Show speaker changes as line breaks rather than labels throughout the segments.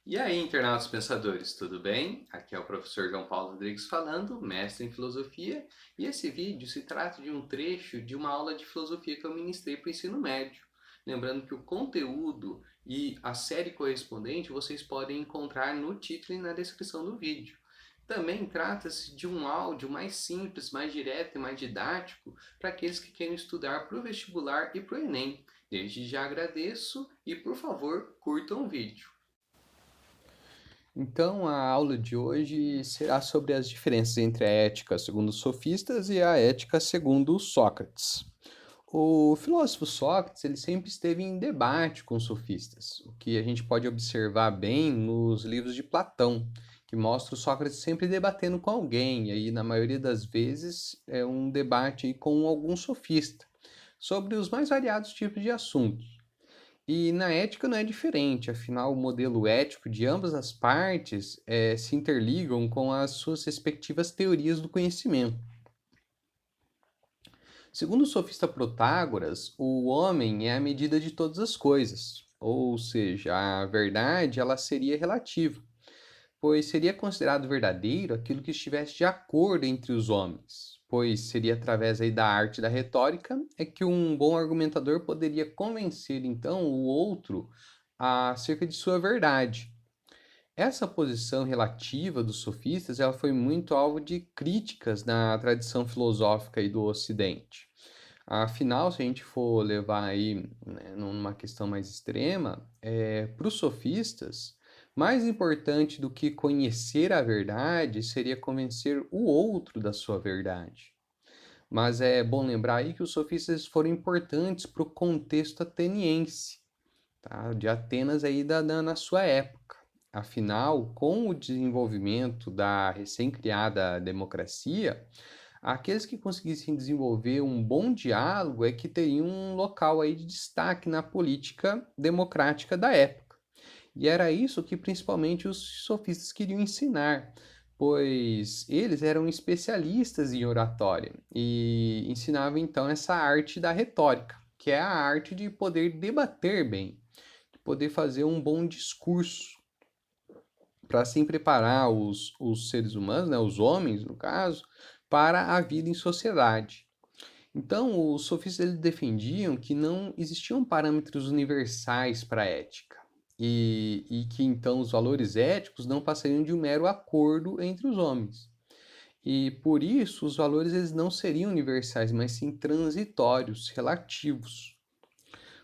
E aí, internautas pensadores, tudo bem? Aqui é o professor João Paulo Rodrigues falando, mestre em filosofia, e esse vídeo se trata de um trecho de uma aula de filosofia que eu ministrei para o ensino médio. Lembrando que o conteúdo e a série correspondente vocês podem encontrar no título e na descrição do vídeo. Também trata-se de um áudio mais simples, mais direto e mais didático para aqueles que querem estudar para o vestibular e para o Enem. Desde já agradeço e, por favor, curtam o vídeo. Então, a aula de hoje será sobre as diferenças entre a ética segundo os sofistas e a ética segundo Sócrates. O filósofo Sócrates ele sempre esteve em debate com os sofistas, o que a gente pode observar bem nos livros de Platão, que mostra o Sócrates sempre debatendo com alguém, e aí na maioria das vezes é um debate aí com algum sofista, sobre os mais variados tipos de assuntos. E na ética não é diferente, afinal, o modelo ético de ambas as partes se interligam com as suas respectivas teorias do conhecimento. Segundo o sofista Protágoras, o homem é a medida de todas as coisas, ou seja, a verdade ela seria relativa, pois seria considerado verdadeiro aquilo que estivesse de acordo entre os homens, pois seria através aí da arte da retórica é que um bom argumentador poderia convencer então o outro acerca de sua verdade. Essa posição relativa dos sofistas ela foi muito alvo de críticas na tradição filosófica aí do Ocidente. Afinal, se a gente for levar aí, né, numa questão mais extrema, para os sofistas, mais importante do que conhecer a verdade seria convencer o outro da sua verdade. Mas é bom lembrar aí que os sofistas foram importantes para o contexto ateniense, tá? De Atenas aí na sua época. Afinal, com o desenvolvimento da recém-criada democracia, aqueles que conseguissem desenvolver um bom diálogo é que teriam um local aí de destaque na política democrática da época. E era isso que principalmente os sofistas queriam ensinar, pois eles eram especialistas em oratória e ensinavam então essa arte da retórica, que é a arte de poder debater bem, de poder fazer um bom discurso para assim preparar os seres humanos, né, os homens no caso, para a vida em sociedade. Então, os sofistas eles defendiam que não existiam parâmetros universais para a ética e que então os valores éticos não passariam de um mero acordo entre os homens. E por isso os valores eles não seriam universais, mas sim transitórios, relativos.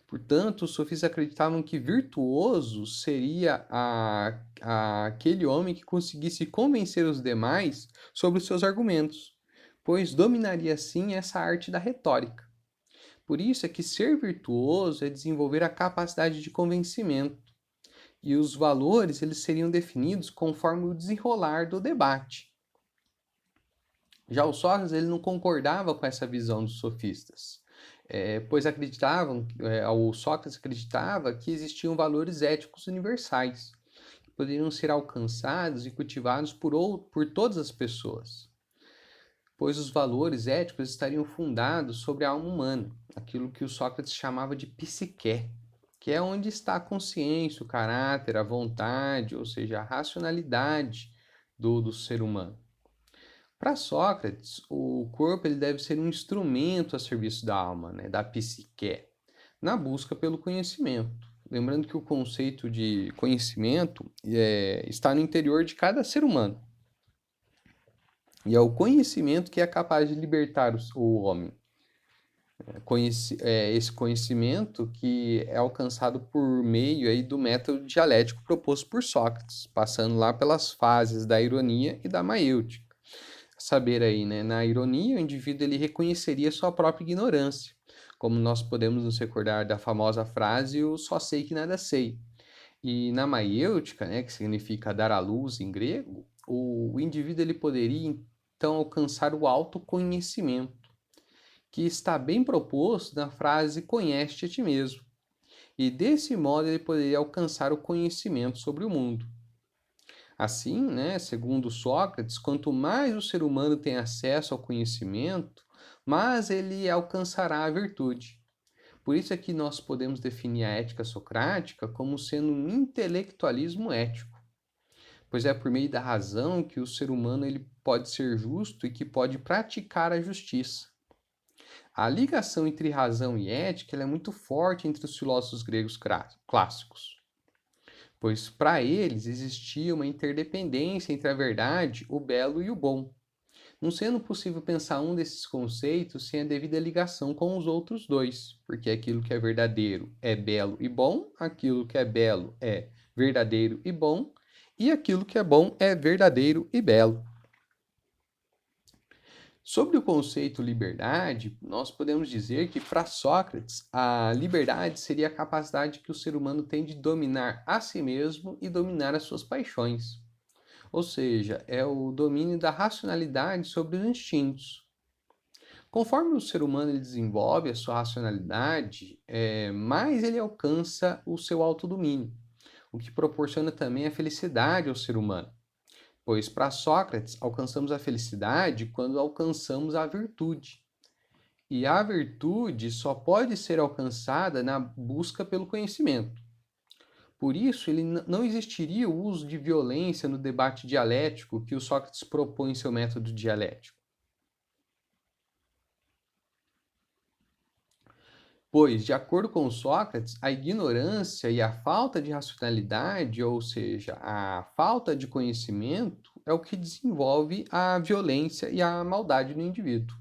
Portanto, os sofistas acreditavam que virtuoso seria aquele homem que conseguisse convencer os demais sobre os seus argumentos, pois dominaria assim essa arte da retórica. Por isso é que ser virtuoso é desenvolver a capacidade de convencimento, e os valores eles seriam definidos conforme o desenrolar do debate. Já o Sócrates ele não concordava com essa visão dos sofistas, pois o Sócrates acreditava que existiam valores éticos universais, que poderiam ser alcançados e cultivados por todas as pessoas, pois os valores éticos estariam fundados sobre a alma humana, aquilo que o Sócrates chamava de psique, que é onde está a consciência, o caráter, a vontade, ou seja, a racionalidade do ser humano. Para Sócrates, o corpo ele deve ser um instrumento a serviço da alma, né, da psique, na busca pelo conhecimento. Lembrando que o conceito de conhecimento está no interior de cada ser humano. E é o conhecimento que é capaz de libertar o homem. Esse conhecimento que é alcançado por meio aí do método dialético proposto por Sócrates, passando lá pelas fases da ironia e da maêutica. Saber aí, né? Na ironia, o indivíduo ele reconheceria sua própria ignorância, como nós podemos nos recordar da famosa frase "eu só sei que nada sei". E na maiêutica, né, que significa dar à luz em grego, o indivíduo ele poderia então alcançar o autoconhecimento, que está bem proposto na frase "conhece-te a ti mesmo". E desse modo ele poderia alcançar o conhecimento sobre o mundo. Assim, né, segundo Sócrates, quanto mais o ser humano tem acesso ao conhecimento, mais ele alcançará a virtude. Por isso é que nós podemos definir a ética socrática como sendo um intelectualismo ético, pois é por meio da razão que o ser humano ele pode ser justo e que pode praticar a justiça. A ligação entre razão e ética ela é muito forte entre os filósofos gregos clássicos, pois para eles existia uma interdependência entre a verdade, o belo e o bom, não sendo possível pensar um desses conceitos sem a devida ligação com os outros dois, porque aquilo que é verdadeiro é belo e bom, aquilo que é belo é verdadeiro e bom, e aquilo que é bom é verdadeiro e belo. Sobre o conceito liberdade, nós podemos dizer que, para Sócrates, a liberdade seria a capacidade que o ser humano tem de dominar a si mesmo e dominar as suas paixões. Ou seja, é o domínio da racionalidade sobre os instintos. Conforme o ser humano ele desenvolve a sua racionalidade, mais ele alcança o seu autodomínio, o que proporciona também a felicidade ao ser humano. Pois, para Sócrates, alcançamos a felicidade quando alcançamos a virtude. E a virtude só pode ser alcançada na busca pelo conhecimento. Por isso, ele não existiria o uso de violência no debate dialético que o Sócrates propõe em seu método dialético. Pois, de acordo com Sócrates, a ignorância e a falta de racionalidade, ou seja, a falta de conhecimento, é o que desenvolve a violência e a maldade no indivíduo.